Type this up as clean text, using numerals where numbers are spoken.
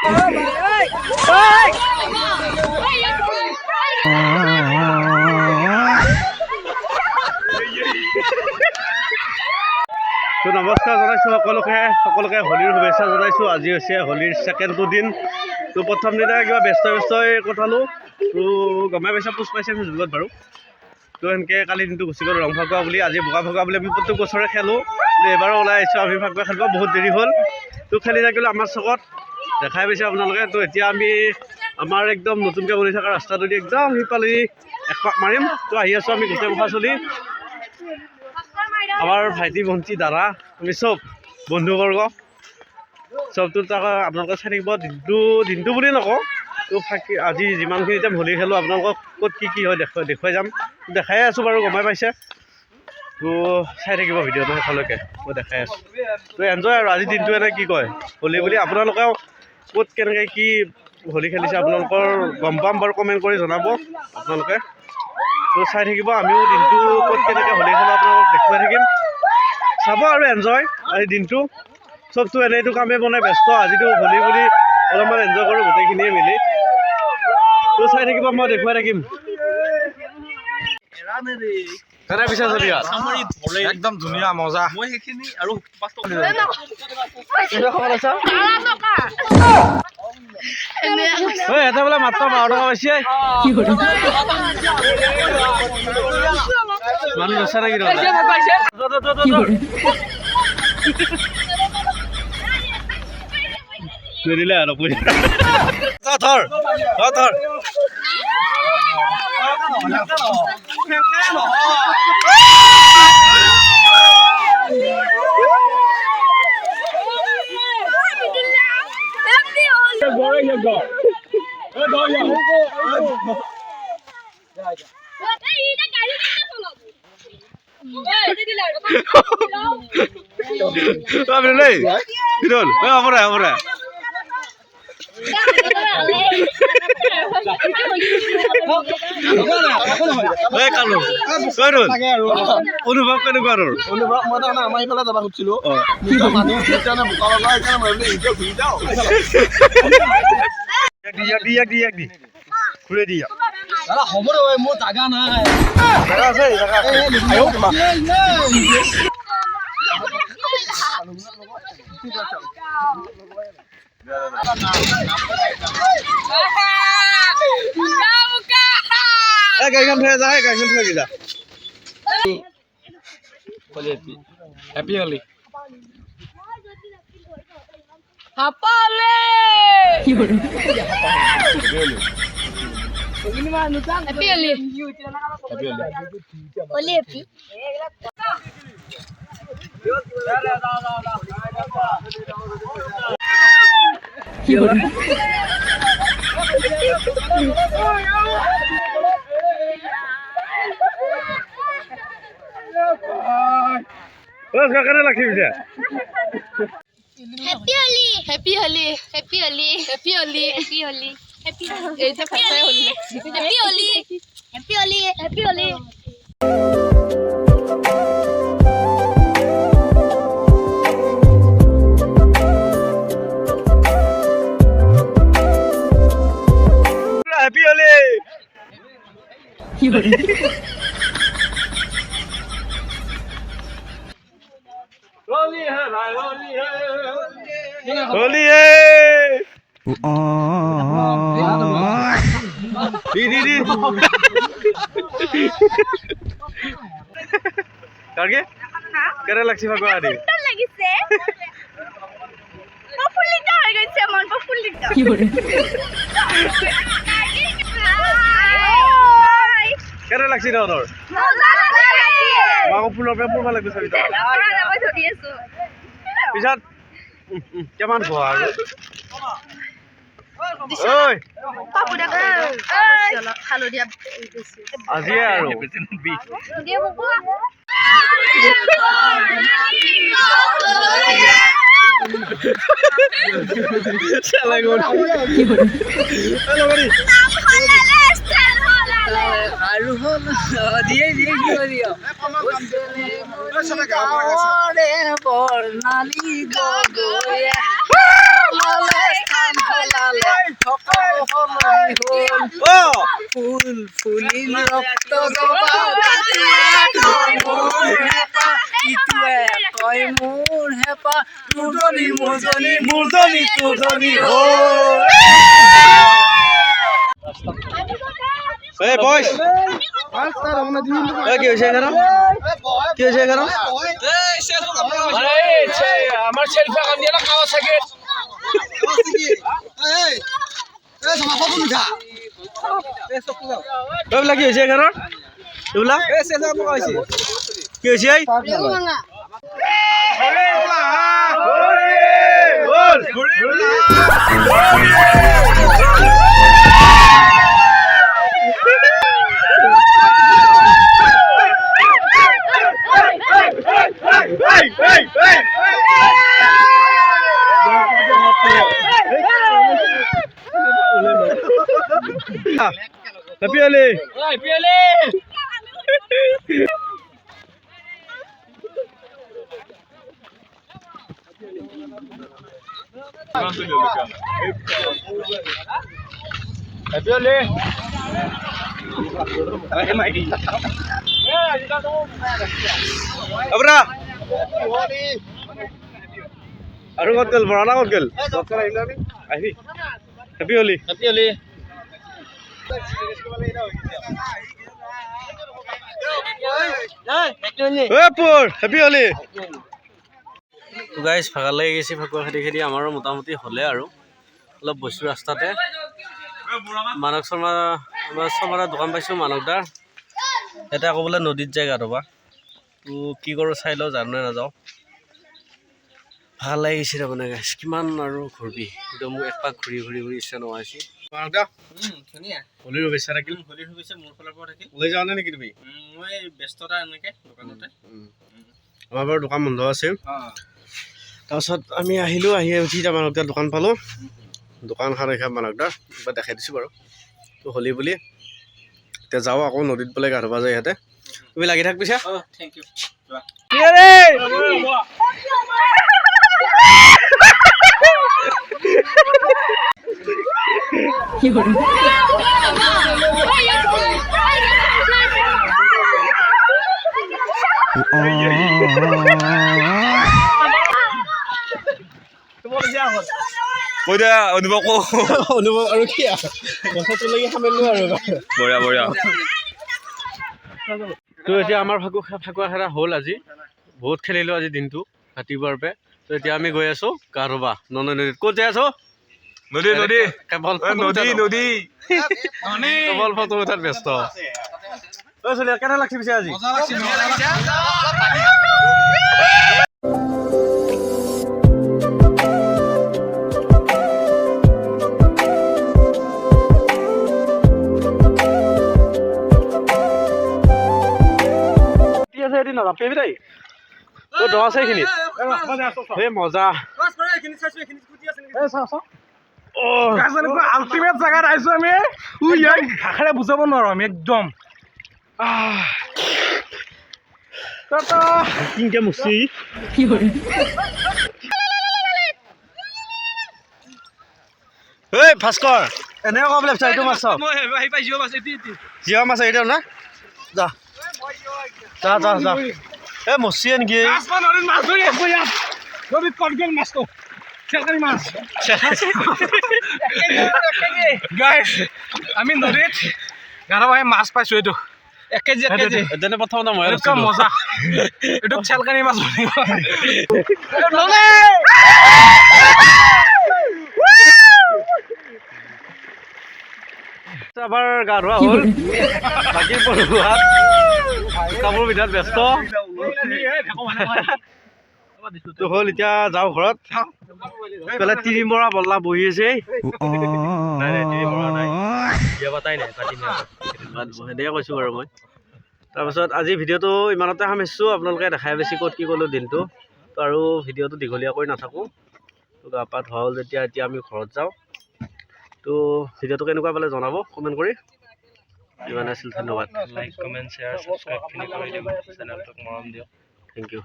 তো নমস্কাৰ জনাইছোঁ সকলোকে হোলীৰ শুভেচ্ছা জনাইছোঁ। আজি হৈছে হোলীৰ ছেকেণ্ডটো দিন। তো প্ৰথম দিনা কিবা ব্যস্ত কথালোঁ তো গমে পাইছা, পোষ্ট পাইছে ফেচবুকত বাৰু। তো সেনেকৈ কালি দিনটো গুচি গ'ল ৰং ফাকুৱা বুলি। আজি বোকা ফাকুৱা বুলি আমি প্ৰত্যেক বছৰে খেলোঁ। এবাৰো ওলাই আহিছোঁ আমি ফাকুৱা খেলিব, বহুত দেৰি হ'ল। তো খেলি থাকিলোঁ আমাৰ চকত, দেখাই পাইছে আপোনালোকে। তো এতিয়া আমি আমাৰ একদম নতুনকৈ বনি থকা ৰাস্তাটোদি একদম সিফালে একপাক মাৰিম। তো আহি আছোঁ আমি গোটেই মুখা চলি, আমাৰ ভাইটি ভণ্টি দাদা আমি চব বন্ধুবৰ্গ চবটো তাক আপোনালোকে চাই থাকিব। দিনটো বুলি নকওঁ, তো আজি যিমানখিনি টাইম হোলী খেলোঁ আপোনালোকক ক'ত কি হয় দেখুৱাই যাম। দেখাই আছোঁ বাৰু, গমাই পাইছে। তো চাই থাকিব ভিডিঅ'টো শেষলৈকে, মই দেখাই আছোঁ। তো এনজয় আৰু আজিৰ দিনটো এনে কি কয় হোলী বুলি। আপোনালোকেও ক'ত কেনেকৈ কি হোলী খেলিছে আপোনালোকৰ গম পাম বাৰু, কমেণ্ট কৰি জনাব আপোনালোকে। তো চাই থাকিব, আমিও দিনটো ক'ত কেনেকৈ হোলী খেলোঁ আপোনালোকক দেখুৱাই থাকিম। চাব আৰু এনজয় আজিৰ দিনটো। চবটো এনেইটো কামে বনাই ব্যস্ত, আজিতো হোলী বুলি অলপমান এনজয় কৰোঁ গোটেইখিনিয়ে মিলি। তো চাই থাকিব, মই দেখুৱাই থাকিম। একদম ধুনীয়া মজা। মই সেইখিনি আৰু এটা বোলে মাত্ৰ 12 টকা পাইছে মানুহ আছে নেকি দিলে আৰু ধৰ অনুভৱ কেনেকুৱা? অনুভৱ মই তাৰমানে আমাৰ এইফালে যাব খুজিছিলোঁ, মানুহ বোকা লগা সেইকাৰণে মই এতিয়া ঘূৰি যাওঁ। ঘূৰি দিয়া হ'ব মোৰ জাগা নাই। গাড়ীখন থৈ যা, গাড়ীখন থৈ যা। হেপী হোলী। কেনে লাগিছে? Happy Holi! Happy Holi! Happy Holi! Happy Holi! Happy Holi! Happy Holi! Happy Holi! Happy Holi! Happy Holi! Happy Holi! Happy Holi! Holi है भाई, होली है, होली है। दी करके करे लगसी भगवा दी লাগিছে পপুলিটা হৈ গৈছে মন পপুলিটা करे लगसी ना और মজা লাগে माको फुলৰ পৰা পৰবা লাগছে সবিতা মই ধৰি আছো পিছত কেমান খোৱা আৰু ঐ পাপুদা হালদিয়া আজি আৰু দিয়ে বকো চলা গল কি হল হ্যালো গৰি আৰু হল দিয়ে কি দিও বৰ্ণালী গগৈয়া ললে স্থান হলা ফুল ফুলিল ৰক্ত গবা মোৰ হেঁপাহ ইটোৱে কয় মোৰ হেঁপাহ তোৰজনী মোৰজনী তোৰজনী এই বয়স কি হৈছে এখানে কি হৈছে এখানে আমার সেলফি কাম দিয়ে না খাওয়া থাকে এইবিলাক কি হৈছে এখানে এইবিলাক কি হৈছে Happy Ali. Happy Ali. Happy Ali. Abra. Aru kot gel, Morana kot gel. Ahi. Happy Ali. Happy Ali. Happy Ali. তো গাইজ ভাগা লাগি গেছে ফাকুৱা খেদি খেদি আমাৰো মোটামুটি হ'লে আৰু অলপ বস্তু ৰাস্তাতে মানক শৰ্মাৰ দোকান পাইছোঁ মানকদাৰ ইয়াতে আকৌ বোলে নদীত যায় গা ধুবা তো কি কৰোঁ চাই লওঁ জানো নে নাযাওঁ ভাল লাগিছে তাৰমানে গাইজ কিমান আৰু ঘূৰিবি একদম মোক একপাক ঘূৰি ঘূৰি ঘূৰি ইচ্ছা নোহোৱা হৈছে মানকদা হলিৰ শুভেচ্ছা থাকিল হলিৰ শুভেচ্ছা মোৰ ফালৰ পৰা থাকিল ওলাই যাওঁ নে নেকি তুমি মই ব্যস্ততা এনেকৈ দোকানতে আমাৰ বাৰু দোকান বন্ধ আছে তাৰপিছত আমি আহিলোঁ আহি উঠি এতিয়া মানকদাৰ দোকান পালোঁ দোকানখন দেখা মানকদাৰ কিবা দেখাই দিছোঁ বাৰু তো হলি বুলি এতিয়া যাওঁ আকৌ নদীত বোলে গা ধুবা যায় ইয়াতে তুমি লাগি থাক পিছে থেংক ইউ কৈ দিয়া অনুভৱ অনুভৱ আৰু কি কথাটো লাগি সামিলোঁ আৰু বঢ়িয়া বঢ়িয়া তো এতিয়া আমাৰ ফাকুৱা খেলা হ'ল আজি বহুত খেলিলোঁ আজি দিনটো ৰাতিপুৱাৰ পৰা তো এতিয়া আমি গৈ আছোঁ গা ধুবা নদীত ক'ত যাই আছোঁ নদী নদী কেৱল নদী নদী কেৱল ফটো উঠাত ব্যস্ত চলি কেনে লাগছে পিছে আজি মজা আল্টিমেট জাগাত আহিছো আমি ভাষাৰে বুজাব নোৱাৰো আমি একদম তিনটা মুচি ভাস্কৰ এনেও কব লাগিছে এইটো মাছ জীৱা মাছ এইটো না যা যা যা যা এ মচিয়ে নেকি মাছ ধৰি আছো ইয়াত নদীত কত গেল মাছটো চেকাৰী মাছ গাইছ আমি নদীত গাঁৱৰ মাছ পাইছো এইটো 1 কেজি 1 কেজি এনে প্ৰথমতে মই মজা এইটো চেলকাৰী মাছ আবাৰ গা ধোৱা হ'ল বাকী পঢ়োৱাত কাপোৰ পিন্ধাত ব্যস্ত তো হ'ল এতিয়া যাওঁ ঘৰত পেলাই তিনিমৰা বল্লা বহি আছে সেনেকৈ কৈছোঁ বাৰু মই তাৰপিছত আজি ভিডিঅ'টো ইমানতে সামৰিছোঁ আপোনালোকে দেখাই বেছি ক'ত কি ক'লোঁ দিনটো তো আৰু ভিডিঅ'টো দীঘলীয়া কৰি নাথাকোঁ তো গা পা ধোৱা হ'ল যেতিয়া এতিয়া আমি ঘৰত যাওঁ তো ভিডিঅ'টো কেনেকুৱা পালে জনাব কমেণ্ট কৰি ইমান আছিল ধন্যবাদ লাইক কমেণ্ট শ্বেয়াৰ ছাবস্ক্ৰাইবখিনি কৰি দিব চেনেলটোক মৰম দিয়ক থেংক ইউ